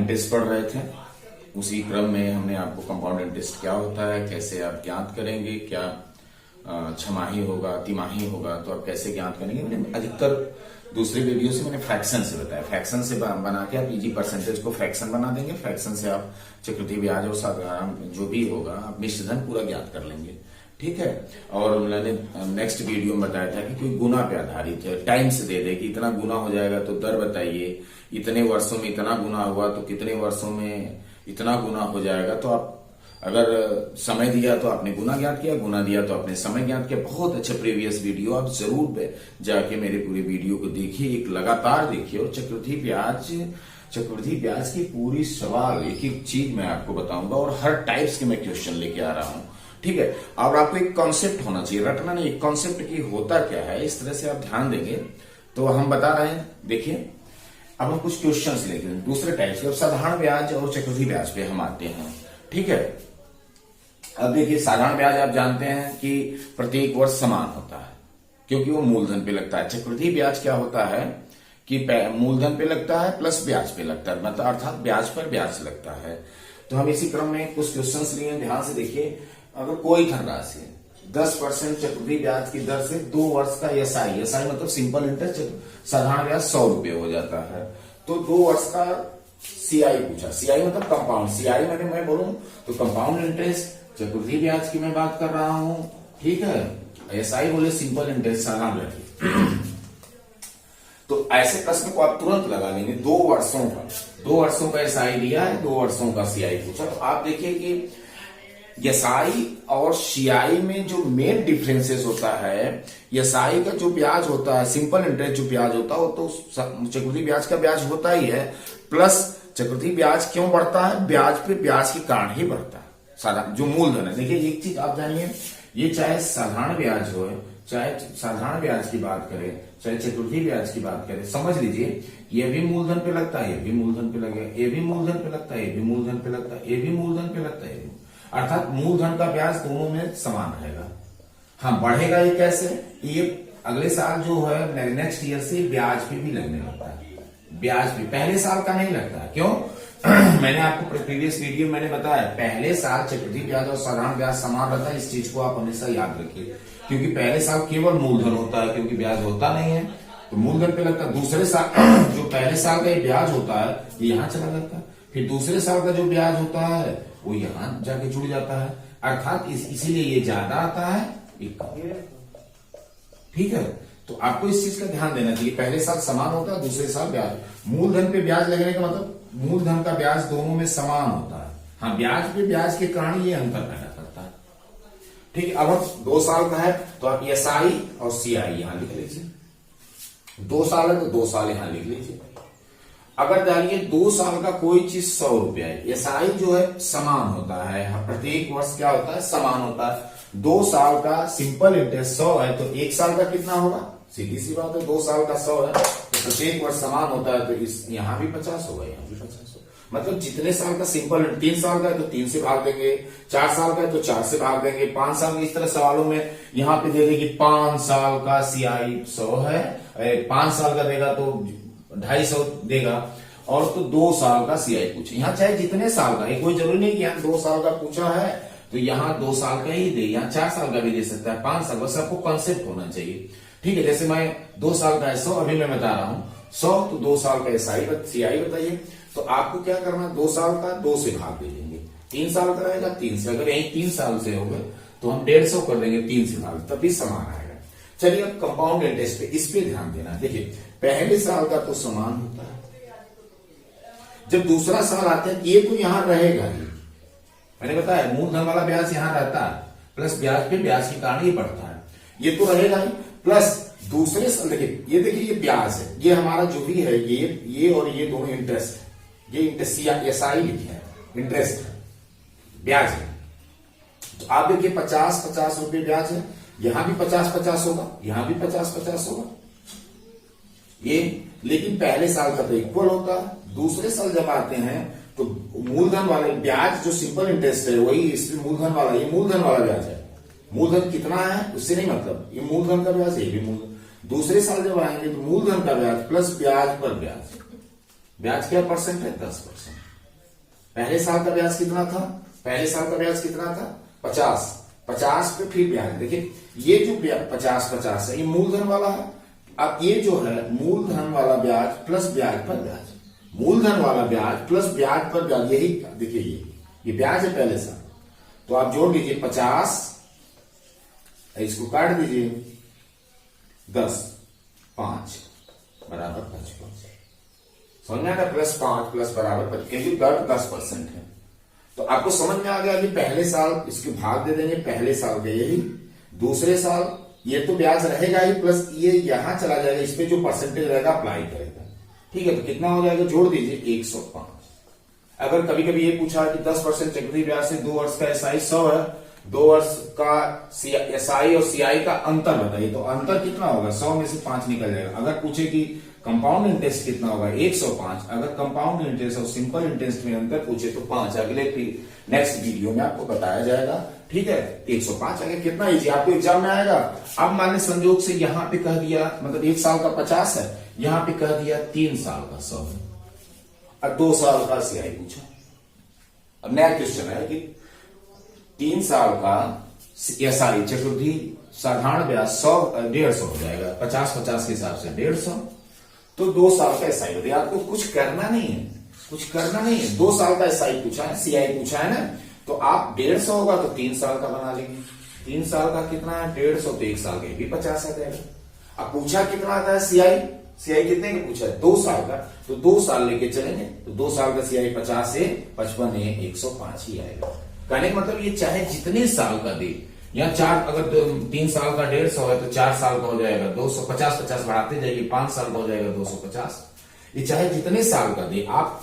Interest पढ़ रहे थे, उसी क्रम में हमने आपको कंपाउंड इंटरेस्ट क्या होता है, कैसे आप ज्ञात करेंगे, क्या छमाही होगा, तिमाही होगा, तो आप कैसे ज्ञात करेंगे। मैंने अधिकतर दूसरे वीडियो से मैंने फ्रैक्शन से बताया, फ्रैक्शन से बना के आप इजी परसेंटेज को फ्रैक्शन बना देंगे, फ्रैक्शन से आप चक्रवृद्धि ब्याज और साधारण जो भी होगा आप मिश्रधन पूरा ज्ञात कर लेंगे। ठीक है। और मैंने नेक्स्ट वीडियो में बताया था कि कोई गुना पे आधारित है, टाइम से दे दे कि इतना गुना हो जाएगा तो दर बताइए, इतने वर्षों में इतना गुना हुआ तो कितने वर्षों में इतना गुना हो जाएगा। तो आप अगर समय दिया तो आपने गुना ज्ञात किया, गुना दिया तो आपने समय ज्ञात किया। बहुत अच्छे प्रीवियस वीडियो आप जरूर जाके मेरे पूरे वीडियो को देखिए, एक लगातार देखिए। और चक्रवृद्धि ब्याज की पूरी सवाल एक एक चीज मैं आपको बताऊंगा और हर टाइप्स के मैं क्वेश्चन लेके आ रहा हूं। ठीक है। अब आपको एक कॉन्सेप्ट होना चाहिए, रटना नहीं, एक कॉन्सेप्ट की होता क्या है, इस तरह से आप ध्यान देंगे तो हम बता रहे हैं। देखिए अब हम कुछ क्वेश्चंस लेके दूसरे टाइप के, साधारण ब्याज और चक्रवृद्धि ब्याज पे हम आते हैं। ठीक है। अब देखिए साधारण ब्याज आप जानते हैं कि प्रत्येक वर्ष समान होता है क्योंकि वो मूलधन पे लगता है। चक्रवृद्धि ब्याज क्या होता है कि मूलधन पे लगता है प्लस ब्याज पे लगता है, मतलब अर्थात ब्याज पर ब्याज लगता है। तो हम इसी क्रम में कुछ क्वेश्चंस लिए, ध्यान से देखिए। अगर कोई धनराशि 10% चक्रवृद्धि ब्याज की दर से 2 वर्ष का एसआई मतलब सिंपल इंटरेस्ट, साधारण ब्याज 100 रुपये हो जाता है। तो 2 वर्ष का सीआई पूछा, सीआई मतलब कंपाउंड, सीआई मैं बोलूं तो कंपाउंड इंटरेस्ट, चक्रवृद्धि ब्याज की मैं बात कर रहा हूं। ठीक है। एसआई बोले सिंपल इंटरेस्ट, साधारण ब्याज। तो ऐसे प्रश्न को आप तुरंत लगा लेंगे। 2 वर्षों का एसआई दिया है, 2 वर्षों का सीआई पूछा। तो आप देखिए कि एसआई और सीआई में जो मेन डिफरेंसेस होता है, एसआई का जो ब्याज होता है, सिंपल इंटरेस्ट जो ब्याज होता है वो तो चक्रवृद्धि ब्याज का ब्याज होता ही है, प्लस चक्रवृद्धि ब्याज क्यों बढ़ता है, ब्याज पे ब्याज के कारण ही बढ़ता है। साधारण जो मूलधन है, देखिए एक चीज आप जानिए, ये चाहे साधारण ब्याज हो, चाहे साधारण ब्याज की बात करें, चाहे चक्रवृद्धि ब्याज की बात करें, समझ लीजिए ये भी मूलधन पे लगता है, ये भी मूलधन पे लगेगा, ये भी मूलधन पे लगता है, ये भी मूलधन पे लगता है, ये भी मूलधन पे लगता है, अर्थात मूलधन का ब्याज दोनों में समान रहेगा। हाँ, बढ़ेगा ये कैसे, ये अगले साल जो है नेक्स्ट ईयर से ब्याज पे भी लगने लगता है, ब्याज भी पहले साल का नहीं लगता है। क्यों? मैंने आपको प्रीवियस वीडियो में मैंने बताया, पहले साल चक्रवृद्धि ब्याज और साधारण ब्याज समान रहता है। इस चीज को आप हमेशा याद रखिए, क्योंकि पहले साल केवल मूलधन होता है, क्योंकि ब्याज होता नहीं है तो मूलधन पे लगता है। दूसरे साल जो पहले साल का ब्याज होता है ये यहाँ चला जाता है, फिर दूसरे साल का जो ब्याज होता है वो यहाँ जाके जुड़ जाता है, अर्थात इसीलिए ये ज्यादा आता है, ये कम। ठीक है। तो आपको इस चीज का ध्यान देना चाहिए, पहले साल समान होता है, दूसरे साल ब्याज। मूलधन पे ब्याज लगने का मतलब मूलधन का ब्याज दोनों में समान होता है। हाँ, ब्याज पे ब्याज के कारण ये अंतर पैदा करता है। ठीक है। अब 2 साल का है तो आप एसआई और सीआई यहां लिख लीजिए, 2 साल है तो 2 साल यहां लिख लीजिए। अगर जानिए 2 साल का कोई चीज 100 रुपया है, एसआई जो है समान होता है, प्रत्येक वर्ष क्या होता है, समान होता है। 2 साल का सिंपल इंटरेस्ट 100 है तो 1 साल का कितना होगा, सीधी सी बात है, 2 साल का 100 है तो प्रत्येक वर्ष समान होता है, तो इस यहाँ भी 50 होगा, यहाँ भी 50 होगा। मतलब जितने साल का सिंपल 3 साल का है तो 3 से भाग देंगे, 4 साल का है तो 4 से भाग देंगे, 5 साल में इस तरह सवालों में यहाँ पे दे देगी 5 साल का सीआई 100 है, 5 साल का देगा तो 250 देगा, और तो 2 साल का सीआई पूछे। यहाँ चाहे जितने साल का, कोई जरूरी नहीं कि यहाँ 2 साल का पूछा है तो यहाँ 2 साल का ही दे, यहाँ 4 साल का भी दे सकता है, 5 साल, बस आपको कॉन्सेप्ट होना चाहिए। ठीक है। जैसे मैं 2 साल का है 100, अभी मैं बता रहा हूँ 100, तो 2 साल का सीआई बताइए। तो आपको क्या करना, 2 साल का 2 से भाग दे देंगे, 3 साल का रहेगा 3 से, अगर यही 3 साल से हो गए तो हम 150 कर देंगे 3 से भाग, तभी समान आएगा। चलिए अब कंपाउंड इंटरेस्ट पे, इस पे ध्यान देना। देखिए पहले साल का तो समान होता है, जब दूसरा साल आता है ये तो यहां रहेगा ही, मैंने बताया मूलधन वाला ब्याज यहां रहता है, प्लस ब्याज पे ब्याज के कारण ही बढ़ता है, ये तो रहेगा ही, प्लस दूसरे साल देखिए, ये देखिए ये ब्याज है, ये हमारा जो भी है ये और ये दोनों इंटरेस्ट है, ये इंटरेस्ट एसआई लिखे है, इंटरेस्ट ब्याज है। तो आप देखिए 50-50 रुपये ब्याज है, यहां भी 50-50 होगा, यहां भी 50-50 होगा ये, लेकिन पहले साल का तो इक्वल होता है। दूसरे साल जब आते हैं तो मूलधन वाले ब्याज जो सिंपल इंटरेस्ट है वही इसमें मूलधन वाला, ये मूलधन वाला ब्याज है, मूलधन कितना है उससे नहीं मतलब, ये मूलधन का ब्याज है, ये भी मूलधन। दूसरे साल जब आएंगे तो मूलधन का ब्याज प्लस ब्याज पर ब्याज, ब्याज क्या परसेंट है, 10%। पहले साल का ब्याज कितना था? पहले साल का ब्याज कितना था? 50। 50 पे फिर ब्याज। देखिए ये जो 50 है ये मूलधन वाला है। अब ये जो है मूलधन वाला ब्याज प्लस ब्याज पर ब्याज, मूलधन वाला ब्याज प्लस ब्याज पर ब्याज, यही देखिए ये ब्याज है पहले साल। तो आप जोड़ लीजिए 50, इसको काट दीजिए 10, 5 बराबर 55। समझ में आ गया? +5 प्लस बराबर 55, क्योंकि दर 10% है। तो आपको समझ में आ गया कि पहले साल इसके भाग दे देंगे पहले साल के, यही दूसरे साल ये तो ब्याज रहेगा ही, प्लस ये यहां चला जाएगा, इस पे जो परसेंटेज रहेगा अप्लाई करेगा। ठीक है, तो कितना हो जाएगा? जोड़ दीजिए 105। अगर कभी कभी ये पूछा कि 10% चक्रवृद्धि ब्याज से 2 वर्ष का एसआई 100 है, 2 वर्ष का एसआई और सीआई का अंतर बताइए, तो अंतर कितना होगा? 100 में से 5 निकल जाएगा। अगर पूछे कि कंपाउंड इंटरेस्ट कितना होगा? 105। अगर कंपाउंड इंटरेस्ट और सिंपल इंटरेस्ट में अंतर पूछे तो 5। अगले नेक्स्ट वीडियो में आपको बताया जाएगा। ठीक है, 105 आगे कितना इजी आपको एग्जाम में आएगा। अब मान ली संयोग से यहां पे कह दिया, मतलब 1 साल का 50 है, यहां पे कह दिया 3 साल का 100 है और 2 साल का सीआई पूछा। अब नया क्वेश्चन है कि 3 साल का एसआई चक्रवृद्धि साधारण ब्याज 150 हो जाएगा, 50-50 के हिसाब से 150। तो 2 साल का एसआई होता है। आपको कुछ करना नहीं है, कुछ करना नहीं है। 2 साल का एसआई पूछा है, सीआई पूछा है ना, तो आप 150 होगा तो 3 साल का बना लेंगे। 3 साल का कितना है? 150। तो 1 साल के भी 50 आ जाएगा। अब पूछा कितना आता है सीआई? सीआई कितने का पूछा है? 2 साल का, तो 2 साल लेके चलेंगे, तो 2 साल का सीआई 50 से 55 है, 105 ही आएगा। कहने का मतलब ये चाहे जितने साल का दे, या 4 अगर 3 साल का 150 है तो 4 साल का हो जाएगा 250 बढ़ाते जाइए, 5 साल का हो जाएगा 250। ये चाहे जितने साल का दे, आप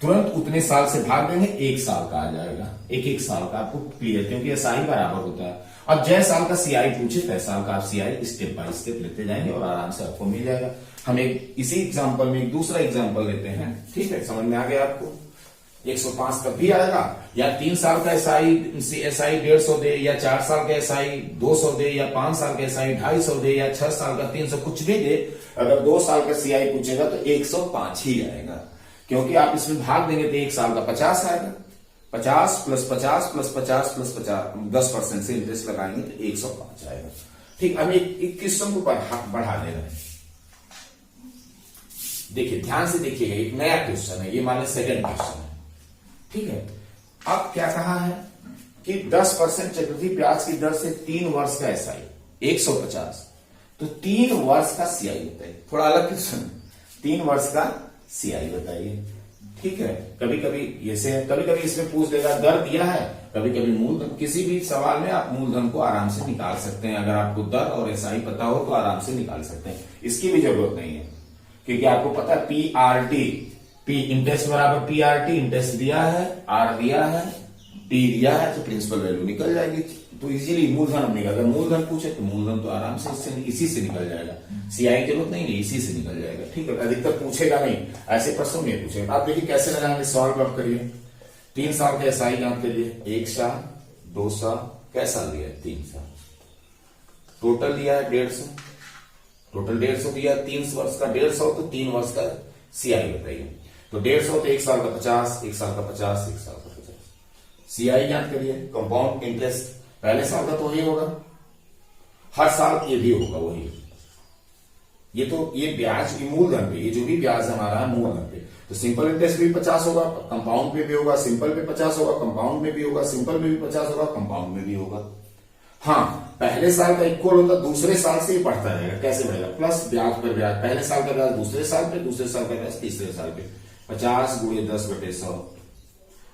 तुरंत उतने साल से भाग देंगे, 1 साल का आ जाएगा। एक साल का आपको क्लियर, क्योंकि एसआई बराबर होता है। और जय साल का सीआई पूछे तय साल का आप सीआई स्टेप बाय स्टेप लेते जाएंगे और आराम से आपको मिल जाएगा। हम एक इसी एग्जाम्पल में एक दूसरा एग्जाम्पल लेते हैं। ठीक है, समझ में आ गया आपको? 105 तब भी आएगा, या 3 साल का एसआई 150 दे, या 4 साल का एसआई 200 दे, या 5 साल का एसआई 250 दे, या 6 साल का 300, कुछ भी दे। अगर 2 साल का सीआई पूछेगा तो 105 ही आएगा, क्योंकि आप इसमें भाग देंगे तो 1 साल का 50 आएगा। 50 प्लस 50 प्लस 50 प्लस 50, 10% से इंटरेस्ट लगाएंगे तो 105 आएगा। ठीक, अब एक क्वेश्चन को बढ़ा दे रहे हैं। देखिए ध्यान से देखिएगा, एक नया क्वेश्चन है ये, मान लीजिए सेकंड क्वेश्चन है। ठीक है, अब क्या कहा है कि 10% चक्रवृद्धि ब्याज की दर से 3 वर्ष का एसआई 150, तो 3 वर्ष का सीआई बताइए। थोड़ा अलग क्वेश्चन, 3 वर्ष का सीआई बताइए। ठीक है, कभी कभी ऐसे, कभी कभी इसमें पूछ देगा दर दिया है, कभी कभी मूलधन। किसी भी सवाल में आप मूलधन को आराम से निकाल सकते हैं। अगर आपको दर और एसआई पता हो तो आराम से निकाल सकते हैं, इसकी भी जरूरत नहीं है, क्योंकि आपको पता है पीआरटी, पी इंटरेस्ट बराबर पीआरटी, इंटरेस्ट दिया है, आर दिया है, टी दिया है, तो प्रिंसिपल वैल्यू निकल जाएगी। तो इजीली मूलधन निकल, अगर मूलधन पूछे तो मूलधन तो आराम से इसी से निकल जाएगा, सीआई की जरूरत नहीं है, इसी से निकल जाएगा। ठीक है, अधिकतर पूछेगा नहीं, ऐसे प्रश्न नहीं पूछेगा। आप देखिए कैसे लगाएंगे, सॉल्व आप करिए। 3 साल का एसआई ज्ञात करिए, 1 साल 2 साल, कैसा दिया है? 3 साल। टोटल दिया है 150, टोटल 150 दिया, 3 वर्ष का 150, तो 3 वर्ष का सीआई बताइए। तो 150 तो 1 साल का 50, 1 साल का 50, 1 साल का 50। सीआई ज्ञात करिए, कंपाउंड इंटरेस्ट पहले साल का तो वही होगा, हर साल ये भी होगा वही। ये तो ये ब्याज की मूलधन पे, ये जो भी ब्याज हमारा है मूलधन पे, तो सिंपल इंटरेस्ट भी 50 होगा, कंपाउंड पे भी होगा, सिंपल पे 50 होगा, कंपाउंड में भी होगा, सिंपल में भी 50 होगा, कंपाउंड में भी होगा। हाँ, पहले साल का इक्वल होता, दूसरे साल से ही बढ़ता रहेगा। कैसे बढ़ेगा? प्लस ब्याज पर ब्याज, पहले साल का ब्याज दूसरे साल पे, दूसरे साल का ब्याज तीसरे साल पे, 50 × 10/100।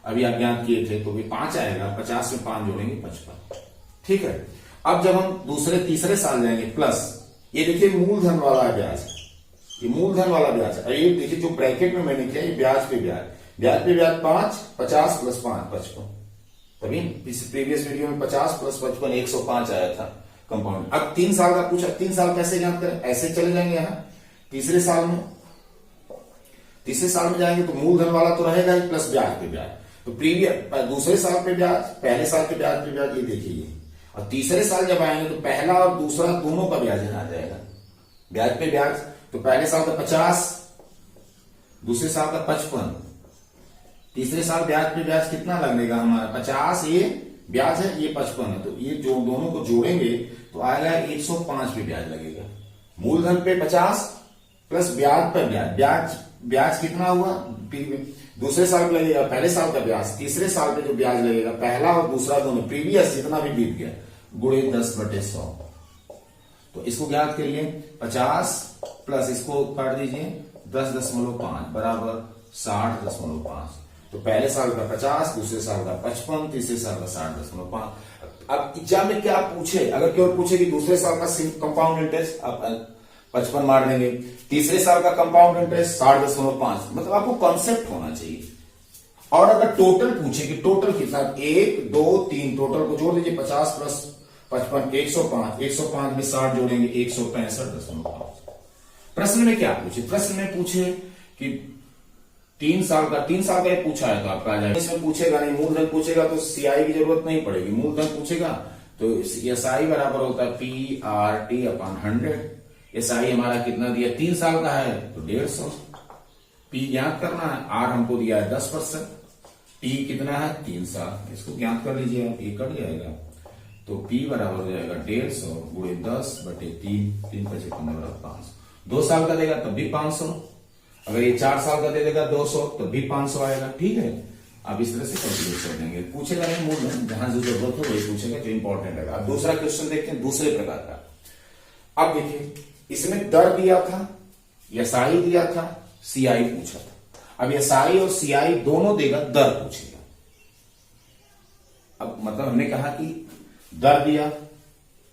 अभी आप ज्ञात किए थे तो भी 5 आएगा, 50 में 5 जोड़ेंगे 55। ठीक है, अब जब हम दूसरे तीसरे साल जाएंगे, प्लस ये देखिए मूलधन वाला ब्याज, ये मूलधन वाला ब्याज है। ये देखिए जो ब्रैकेट में मैंने किया, ये ब्याज पे ब्याज, ब्याज पे ब्याज 5, 50 प्लस 5 55। तभी प्रीवियस वीडियो में 50 प्लस 55 105 आया था कंपाउंड। अब 3 साल का पूछा, 3 साल कैसे ज्ञात करें? ऐसे चले जाएंगे यहाँ तीसरे साल में, तीसरे साल में जाएंगे तो मूलधन वाला तो रहेगा ही, प्लस ब्याज पे ब्याज। तो प्रीवियस दूसरे साल पे ब्याज, पहले साल के ब्याज पे ब्याज, ये देखिए। और तीसरे साल जब आएंगे तो पहला और दूसरा दोनों का ब्याज आ जाएगा, ब्याज पे ब्याज। तो पहले साल का 50, दूसरे साल का 55, तीसरे साल ब्याज पे ब्याज कितना लगेगा हमारा 50, ये ब्याज है, ये 55 है, तो ये जो दोनों को जोड़ेंगे तो आएगा 105 पे ब्याज लगेगा। मूलधन पे 50 प्लस ब्याज पर ब्याज, ब्याज कितना हुआ दूसरे साल पे लगेगा, पहले साल का ब्याज, तीसरे साल पे जो ब्याज लगेगा पहला और दूसरा दोनों प्रीवियस जितना भी बीत गया गुणे 10/100। तो इसको ज्ञात करिए 50 प्लस इसको काट दीजिए 10.5 बराबर 60.5। तो पहले साल का 50, दूसरे साल का 55, तीसरे साल का 60.5। अब एग्जाम में क्या पूछे, अगर केवल पूछे कि दूसरे साल का कंपाउंड इंटरेस्ट आप 55 मार देंगे, तीसरे साल का कंपाउंड इंटरेस्ट 60.5, मतलब आपको कॉन्सेप्ट होना चाहिए। और अगर टोटल पूछे कि टोटल कितना 1 2 3 टोटल को जोड़ दीजिए 50 प्लस 55 105, 105 में 60 जोड़ेंगे 165.5। प्रश्न में क्या पूछे, प्रश्न में पूछे कि 3 साल का ये पूछा है तो आपका आ जाएगा। इसमें पूछेगा नहीं, मूलधन पूछेगा तो सीआई की जरूरत नहीं पड़ेगी, मूलधन पूछेगा तो एसआई बराबर होता है PRT/100। एसआई हमारा कितना दिया 3 साल का है तो 150। पी ज्ञात करना है, आर हमको दिया है 10%, टी कितना है 3 साल, इसको ज्ञात कर लीजिए आप, ये कट जाएगा तो पी बराबर हो जाएगा 150 गुणे 10/3, 3 × 15 500। 2 साल का देगा तब भी 500, अगर ये 4 साल का दे देगा 200 तब भी 500 आएगा। ठीक है, आप इस तरह से कैलकुलेट कर देंगे। पूछेगा नहीं मूलधन, जहां जो जरूरत हो वही पूछेगा जो इंपॉर्टेंट है। अब दूसरा क्वेश्चन देखते हैं दूसरे प्रकार का। अब देखिए इसमें दर दिया था, एसआई दिया था, सीआई पूछा था। अब एसआई और सीआई दोनों देगा, दर पूछेगा। अब मतलब हमने कहा कि दर दिया,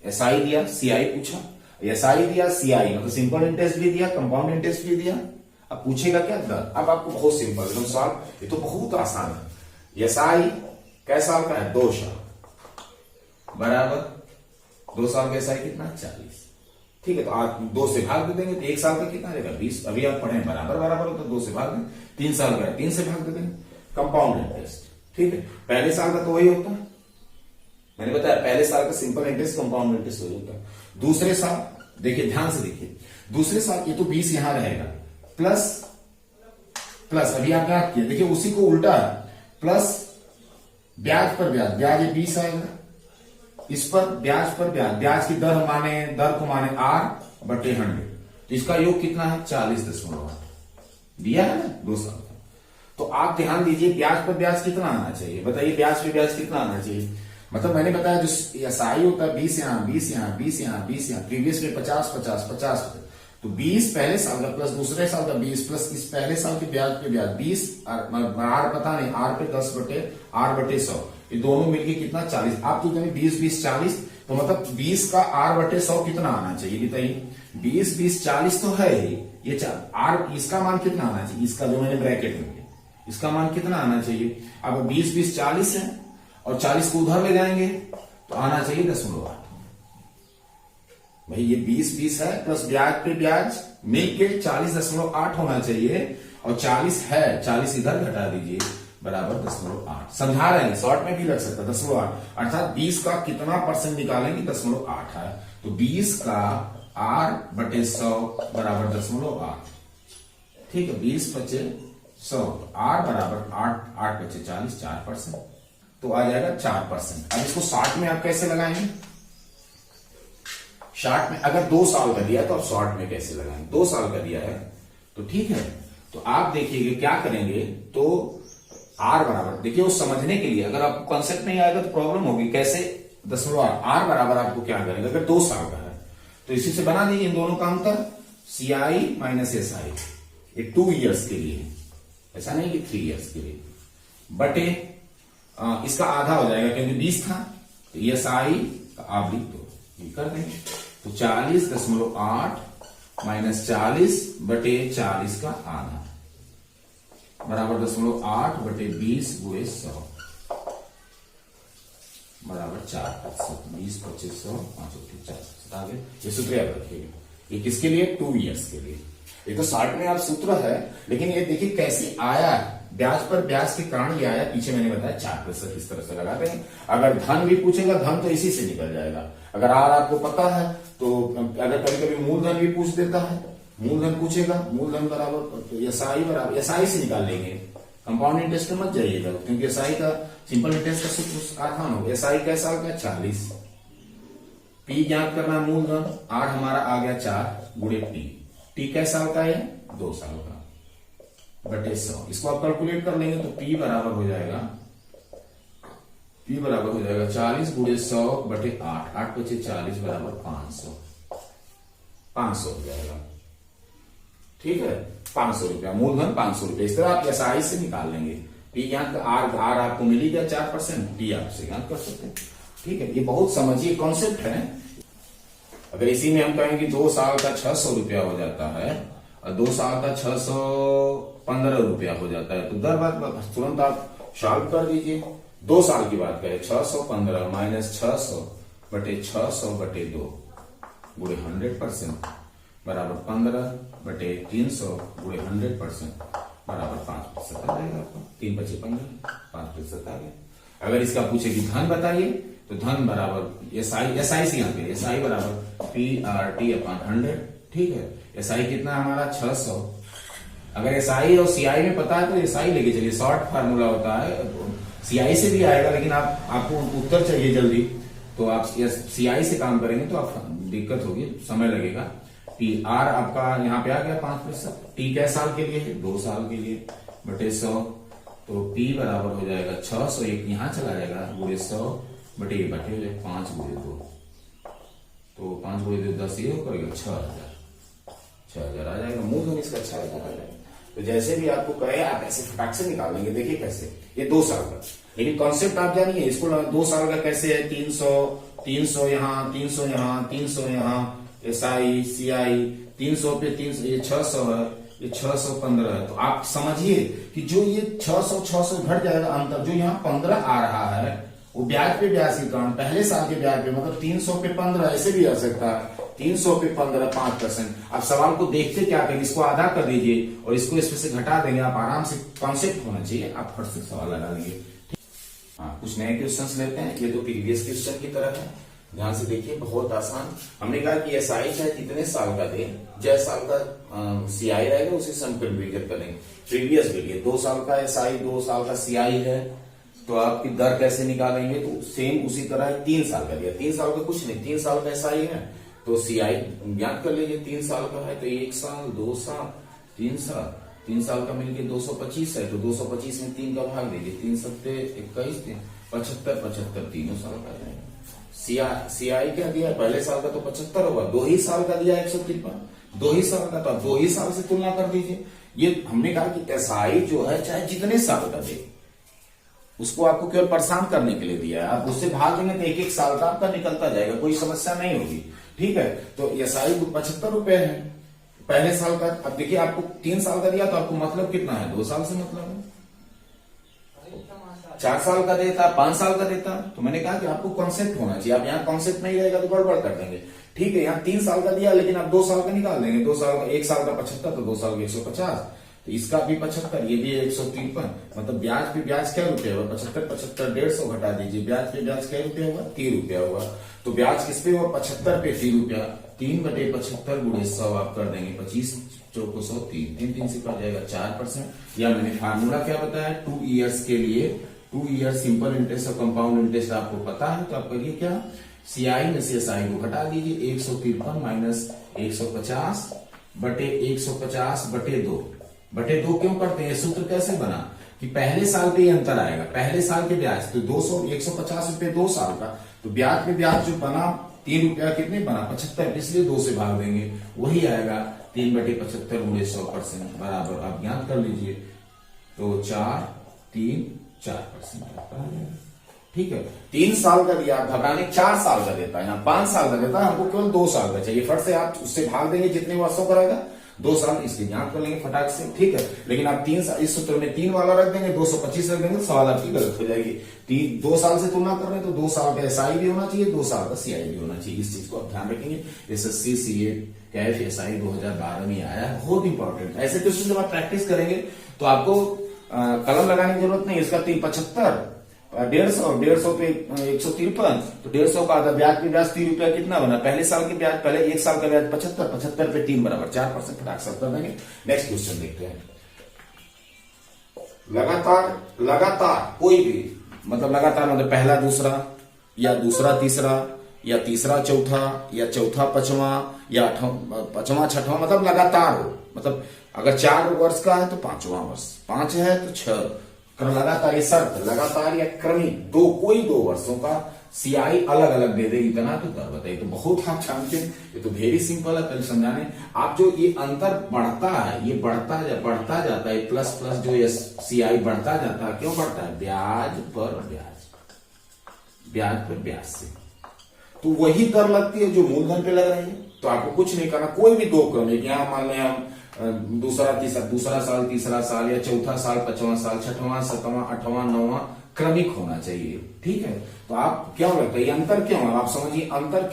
एसआई दिया, सीआई पूछा, एसआई दिया, सीआई मतलब सिंपल इंटरेस्ट भी दिया, कंपाउंड इंटरेस्ट भी दिया। अब पूछेगा क्या दर। अब आपको बहुत सिंपल एकदम सॉल्व, ये तो बहुत आसान है। एसआई कै साल का है 2 साल बराबर 2 साल का एसआई कितना 40। ठीक है, तो आप 2 से भाग दे देंगे तो 1 साल का कितना रहेगा 20। अभी आप पढ़े बराबर बराबर हो तो 2 से भाग दें, 3 साल का 3 से भाग दे देंगे। कंपाउंड इंटरेस्ट, ठीक है, पहले साल का तो वही होता है, मैंने बताया पहले साल का सिंपल इंटरेस्ट कंपाउंड इंटरेस्ट वही होता है। दूसरे साल देखिए, ध्यान से देखिए, दूसरे साल ये तो 20 यहां रहेगा, प्लस प्लस अभी आप याद किया, देखिए उसी को उल्टा है, प्लस ब्याज पर ब्याज, ब्याज ये 20 आएगा, इस पर ब्याज पर ब्याज, ब्याज की दर को माने R/100, तो इसका योग कितना है 40.8 दिया है ना 2 साल का। तो आप ध्यान दीजिए ब्याज पर ब्याज कितना आना चाहिए, बताइए ब्याज पे ब्याज कितना आना चाहिए। मतलब मैंने बताया जो एसआई होता है 20 यहां 20 यहां 20 यहां 20 यहां, प्रीवियस में 50 तो 20 पहले साल का प्लस दूसरे साल का 20 प्लस इस पहले साल के ब्याज पे ब्याज 20, आर पता नहीं, आर पे 10/R/100, ये दोनों मिलके कितना 40। आप तो 20 20 40, तो मतलब 20 का R/100 कितना आना चाहिए बताइए। 20 20 40 तो है ही, ये आर इसका मान कितना आना चाहिए, इसका जो मैंने ब्रैकेट में किया इसका मान कितना आना चाहिए। अब 20 20 40 है और 40 को उधर ले जाएंगे तो आना चाहिए 0.8। भाई ये 20 20 है प्लस ब्याज पे ब्याज मिलके 40.8 होना चाहिए, और 40 है 40 इधर घटा दीजिए बराबर 0.8। समझा रहे हैं, शॉर्ट में भी लग सकता है 0.8, अर्थात 20 का कितना परसेंट निकालेंगे 0.8 है, तो 20 का R/100 बराबर 0.8। ठीक है, 20 × 100, R बराबर 8 × 40 4%, तो आ जाएगा 4%। अब इसको 60 में आप कैसे लगाएंगे, शॉर्ट में अगर 2 साल का दिया तो आप शॉर्ट में कैसे लगाएंगे, 2 साल का दिया है तो ठीक है, तो आप देखिए क्या करेंगे, तो आर बराबर देखिए वो समझने के लिए, अगर आपको कॉन्सेप्ट नहीं आएगा तो प्रॉब्लम होगी कैसे 0.8। आर बराबर आपको क्या करेंगे, अगर 2 साल का है तो इसी से बना दीजिए इन दोनों का अंतर, CI - SI, ये 2 ईयर्स के लिए, ऐसा नहीं कि 3 ईयर्स के लिए, बटे इसका आधा हो जाएगा क्योंकि 20 था, तो SI का आप लिख दो, ये कर देंगे, तो 40.8 - 40/40 का आधा बराबर 0.8/20 × 100 बराबर 4%। 20 25 100 5 आ गए। ये सूत्र याद रखिएगा, ये किसके लिए 2 ईयर्स के लिए। ये तो 60 में आप सूत्र है, लेकिन ये देखिए कैसे आया, ब्याज पर ब्याज के कारण ये आया, पीछे मैंने बताया 4% इस तरह से लगाते हैं। अगर धन भी पूछेगा, धन तो इसी से निकल जाएगा। अगर आर आपको पता है तो अगर कभी कभी मूलधन भी पूछ देता है, मूलधन पूछेगा, मूलधन बराबर एसआई बराबर एसआई से निकाल लेंगे, कंपाउंड इंटरेस्ट में मत जाइएगा, क्योंकि एसआई का सिंपल इंटरेस्ट का सूत्र आसान होगा। एसआई कै साल का 40, पी ज्ञात करना मूलधन, आर हमारा आ गया 4 गुणे टी कै साल का है 2 साल का बटे 100। इसको आप कैलकुलेट कर लेंगे तो पी बराबर हो जाएगा 40 गुणे 100 बटे 8, 8 बचे 40 बराबर 500 हो जाएगा। ठीक है, 500 रुपया मूलधन, 500 रुपया। इस तरह आप एसआई से निकाल लेंगे। पी ज्ञात आर आपको मिल ही गया 4%, डी आपसे ज्ञात कर सकते हैं। ठीक है, ये बहुत समझिए कॉन्सेप्ट है। अगर इसी में हम कहें कि 2 साल का 600 रुपया हो जाता है और 2 साल का 615 रुपया हो जाता है, तो दर बात तुरंत आप सॉल्व कर दीजिए। 2 साल की बात करें, 615 माइनस 600 बटे 600 बटे 2 गुणे 100% बराबर 15 बटे 300 गुणे 100% बराबर 5% आ जाएगा आपको। 3 बचे 15, 5% आ गया। अगर इसका पूछे कि धन बताइए, तो धन बराबर एसआई से यहाँ पे एसआई बराबर PRT अपॉन 100। ठीक है, एसआई कितना हमारा 600। अगर एसआई और सीआई में पता है तो एसआई लेके चलिए, शॉर्ट फार्मूला होता है। सीआई से भी आएगा, लेकिन आपको उत्तर चाहिए जल्दी, तो आप सीआई से काम करेंगे तो आप दिक्कत होगी, समय लगेगा। पी आर आपका यहाँ पे आ गया 5%, टी कै साल के लिए है 2 साल के लिए बटे 100, तो पी बराबर हो जाएगा 600, एक यहाँ चला जाएगा गुणे 100 बटे ये बटे हो जाएगा 5 गुणे 2, तो 5 गुणे 2 10, ये करेगा 6000 आ जाएगा। मूलधन इसका 6000 आ जाएगा। तो जैसे भी आपको कहे आप ऐसे फटाक से निकाल लेंगे। देखिए कैसे, ये 2 साल का, लेकिन कॉन्सेप्ट आप जानिए इसको। 2 साल का कैसे है, 300 यहाँ, 300 यहाँ, 300 यहाँ, एसआई सीआई 300 पे 300, ये 600 है, ये 615 है। तो आप समझिए कि जो ये 600 घट जाएगा अंतर, जो यहाँ 15 आ रहा है वो ब्याज पे ब्याज के कारण, पहले साल के ब्याज पे, मतलब 300 पे 15 ऐसे भी आ सकता है, 300 पे 15 5%। आप सवाल को देखते क्या करेंगे, इसको आधा कर दीजिए और इसको इसमें से घटा देंगे। आप आराम से, कॉन्सेप्ट होना चाहिए, आप फट से सवाल लगा लेंगे। हाँ, कुछ नए क्वेश्चंस लेते हैं। ये तो प्रीवियस क्वेश्चन की तरह है, ध्यान से देखिए, बहुत आसान। हमने कहा कि एसआई चाहे कितने साल का दे, जय साल का सीआई रहेगा उसी से हम कैलकुलेट करेंगे। प्रीवियस के लिए 2 साल का एसआई, 2 साल का सीआई है, तो आपकी दर कैसे निकालेंगे, तो सेम उसी तरह 3 साल का दिया, 3 साल का कुछ नहीं, 3 साल का एसआई है तो सीआई ज्ञात कर लीजिए। 3 साल का है तो 1 साल, 2 साल, 3 साल, 3 साल का मिलके 225 है, तो 225 में 3 का भाग दीजिए, 3 सत्ते 21, 75 तीनों साल का जाएगा। सीआई क्या दिया, पहले साल का तो 75 होगा, 2 ही साल का दिया 153, 2 ही साल का, तो आप 2 ही साल से तुलना कर दीजिए। ये हमने कहा कि एसआई जो है चाहे जितने साल का दे, उसको आपको केवल परेशान करने के लिए दिया है। आप उससे भाग देंगे तो 1-1 साल का आपका निकलता जाएगा, कोई समस्या नहीं होगी। ठीक है, तो एसआई 75 रुपए है पहले साल का। अब देखिए आपको 3 साल का दिया तो आपको मतलब कितना है, 2 साल से मतलब है। 4 साल का देता, 5 साल का देता, तो मैंने कहा कि आपको कॉन्सेप्ट होना चाहिए। आप यहाँ कॉन्सेप्ट नहीं रहेगा तो गड़बड़ कर देंगे। ठीक है, यहाँ 3 साल का दिया, लेकिन आप 2 साल का निकाल देंगे। 2 साल का, 1 साल का 75, तो 2 साल का 150, तो इसका भी 75, ये भी 153, मतलब ब्याज पे ब्याज क्या रुपया होगा, 75 150 घटा दीजिए, ब्याज पे ब्याज क्या रुपया होगा, 3 रुपया होगा। तो ब्याज किस पे होगा, 75 पे 3 रुपया, 3 बटे 75 गुणे 100 आप कर देंगे 25 चौको 100, 3 से कट जाएगा 4%। या मैंने फार्मूला क्या बताया, 2 ईयर्स के लिए 2 ईयर सिंपल इंटरेस्ट और कंपाउंड इंटरेस्ट आपको पता है, तो आप करिए क्या, सीआई में से एसआई को घटा दीजिए, 153 माइनस 150 बटे 150 बटे 2 क्यों करते हैं, सूत्र कैसे बना कि पहले साल पे अंतर आएगा, पहले साल के ब्याज, तो 150 रुपए 2 साल का, तो ब्याज पे ब्याज जो बना 3 रुपया कितने बना 75, इसलिए 2 से भाग देंगे, वही आएगा 3 बटे 75 गुणे 100% बराबर, आप ज्ञात कर लीजिए, तो 4%। ठीक है, 3 साल का दिया, घटाने 4 साल का देता है, यहाँ 5 साल का देता है, हमको केवल 2 साल का चाहिए। फट से आप उससे भाग देंगे, जितने वर्षों का रहेगा 2 साल, इसलिए ज्ञात कर लेंगे फटाक से। ठीक है, लेकिन आप 3 साल, इस सूत्र में 3 वाला रख देंगे, 225 रख देंगे, सवाल आपकी गलत हो जाएगी। 2 साल से तुलना कर रहे हैं तो 2 साल का एसआई भी होना चाहिए, 2 साल का सीआई भी होना चाहिए। इस चीज को आप ध्यान रखेंगे। SSC CA कैफ एसआई 2012 में आया, बहुत इंपॉर्टेंट। ऐसे क्वेश्चन जब आप प्रैक्टिस करेंगे तो आपको कलम लगाने की जरूरत नहीं। इसका 75 150 पे 153, तो 150 का आधा ब्याज पे ब्याज 3 रुपया कितना बना, पहले साल के ब्याज, पहले 1 साल का ब्याज 75 पे 3 बराबर 4%, फटाक से कर देंगे। नेक्स्ट क्वेश्चन देखते हैं। लगातार लगातार कोई भी मतलब लगातार मतलब पहला दूसरा या दूसरा तीसरा या तीसरा चौथा या चौथा पांचवा या पांचवा छठवां मतलब लगातार हो। मतलब अगर 4 वर्ष का है तो 5वां वर्ष, 5 है तो 6 लगातार, ये शर्त लगातार या क्रमिक कोई 2 वर्षों का सीआई अलग अलग दे दे इतना तो कर बताइए। तो बहुत आप जानते हैं, ये तो वेरी सिंपल है पहले समझाने। आप जो ये अंतर बढ़ता है, ये बढ़ता जाता है, प्लस प्लस जो ये सीआई बढ़ता जाता है, क्यों बढ़ता है? ब्याज पर ब्याज से। तो वही दर लगती है जो मूलधन पे लग रही है। तो आपको कुछ नहीं करना, कोई भी 2 क्रमिक, यहाँ मान लें हम दूसरा साल, तीसरा साल या चौथा साल, 5वां साल, 6वां, 7वां, 8वां, 9वां क्रमिक होना चाहिए। ठीक है, तो आप क्यों लगता है ये अंतर क्यों है? आप समझिए अंतर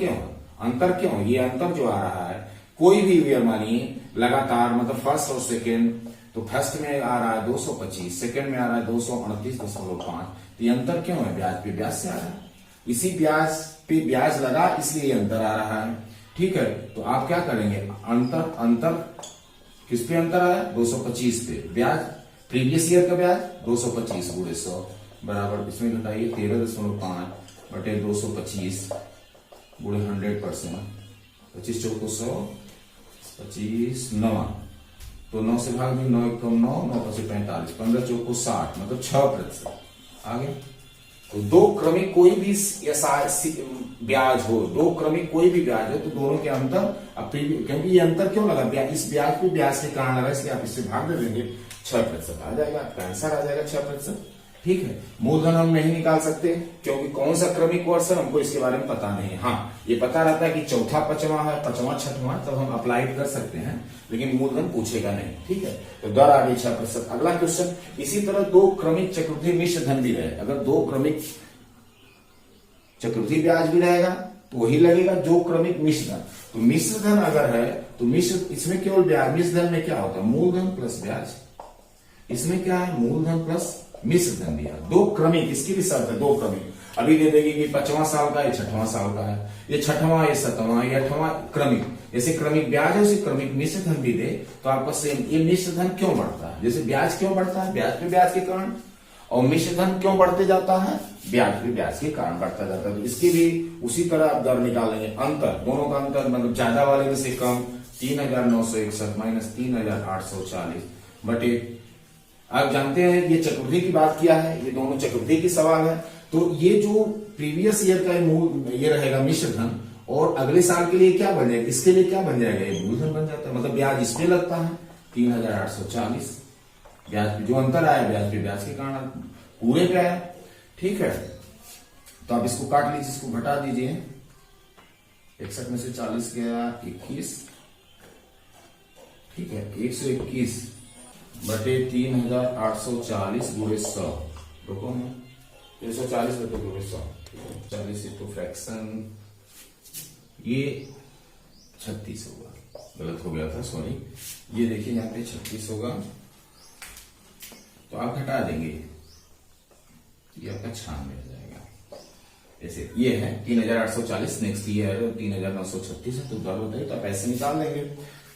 क्यों ये अंतर जो आ रहा है, कोई भी ईयर मानिए लगातार मतलब फर्स्ट और सेकेंड, तो फर्स्ट में आ रहा है 225, सेकेंड में आ रहा है 238.5। तो ये अंतर क्यों है? ब्याज पे ब्याज से आ रहा है, इसी ब्याज पे ब्याज लगा इसलिए अंतर आ रहा है। ठीक है, तो आप क्या करेंगे? अंतर किस पे अंतर आया? 225 पे ब्याज, प्रीवियस ईयर का ब्याज 225 गुणे 100 बराबर, इसमें घटाइए 13.5 बटे 225 गुणे 100%, 25 चौको 100, 25 9, तो 9 से भाग में 9 कम 9, 9 से 45, 15 चौको 60 मतलब 6% आगे। तो 2 क्रमिक कोई भी ब्याज हो, 2 क्रमिक कोई भी ब्याज हो, तो दोनों के अंतर क्योंकि ये अंतर क्यों लगा? इस ब्याज पे ब्याज के कारण लगा, इसलिए आप इससे भाग दे देंगे, 6% आ जाएगा, आपका आंसर आ जाएगा 6%। ठीक है, मूलधन हम नहीं निकाल सकते क्योंकि कौन सा क्रमिक वर्ष है हमको इसके बारे में पता नहीं। हाँ, ये पता रहता है कि चौथा पांचवां है, 5वां 6वां, तब हम अप्लाई कर सकते हैं, लेकिन मूलधन पूछेगा नहीं। ठीक है, तो दर आ गई 6%। अगला क्वेश्चन, इसी तरह 2 क्रमिक चक्रवृद्धि मिश्र धन भी रहे। अगर 2 क्रमिक चक्रवृद्धि ब्याज भी रहेगा तो वही लगेगा जो क्रमिक मिश्र धन। तो मिश्र धन अगर है तो इसमें केवल ब्याज, मिश्र धन में क्या होता है? मूलधन प्लस ब्याज। इसमें क्या है? मूलधन प्लस मिश्र धन दिया। 2 क्रमिक, इसकी भी शर्त है 2 क्रमिक। अभी दे देगी कि 5वां साल का है, 6वां साल का है, ये 6वां, ये 7वां, ये 8वां क्रमिक। जैसे क्रमिक ब्याज है उसे क्रमिक मिश्र धन भी दे तो आपका सेम। ये मिश्र धन क्यों बढ़ता है? जैसे ब्याज क्यों बढ़ता है? ब्याज पे ब्याज के कारण। और मिश्र धन क्यों बढ़ते जाता है? ब्याज पे ब्याज के कारण बढ़ता जाता है। तो इसकी भी उसी तरह आप दर निकालेंगे। अंतर, दोनों का अंतर मतलब ज्यादा वाले में से कम 3961 माइनस 3840 बटे, आप जानते हैं ये चक्रवृद्धि की बात किया है, ये दोनों चक्रवृद्धि की सवाल है। तो ये जो प्रीवियस ईयर का ये रहेगा मिश्र धन, और अगले साल के लिए क्या बन जाएगा? इसके लिए क्या बन जाएगा? ये मूलधन बन जाता है। मतलब ब्याज इसमें लगता है 3840, ब्याज पे जो अंतर आया ब्याज पे ब्याज के कारण पूरे पे आया। ठीक है, तो आप इसको काट लीजिए, इसको घटा दीजिए। 61 में से 40 गया 21। ठीक है, 121 बटे 3840 गुणे 100, रुको मैं 340 बटे गुणे 100, 40 तो फ्रैक्शन ये 36 होगा, गलत हो गया था, सॉरी। ये देखिए यहाँ पे 36 होगा, तो आप घटा देंगे, ये आपका 96 हो जाएगा। ऐसे ये है 3840, नेक्स्ट ये है 3936 है, तो दर बताइए, तो आप ऐसे निकाल देंगे।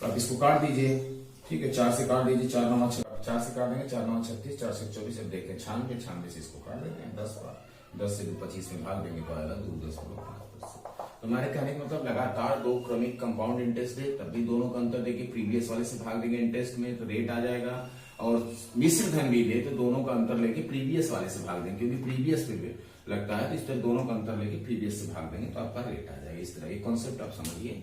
तो आप इसको काट दीजिए। ठीक है, 4 से काट दीजिए, 4 9 4 से काट देंगे, 4 9 36, 4 से 24। अब देखें 96 से इसको काट देते हैं 10 बार, 10 से 25 में भाग देंगे तो आएगा 2.5%। तो हमारे कहने का मतलब लगातार 2 क्रमिक कंपाउंड इंटरेस्ट दे, तब भी दोनों का अंतर देखिए, प्रीवियस वाले से भाग देंगे इंटरेस्ट में तो रेट आ जाएगा, और मिश्र धन भी दे तो दोनों का अंतर लेके प्रीवियस वाले से भाग देंगे, क्योंकि प्रीवियस पे लगता है, तो इस तरह दोनों का अंतर लेके प्रीवियस से भाग देंगे तो आपका रेट आ जाएगा। इस तरह ये कॉन्सेप्ट आप समझिए।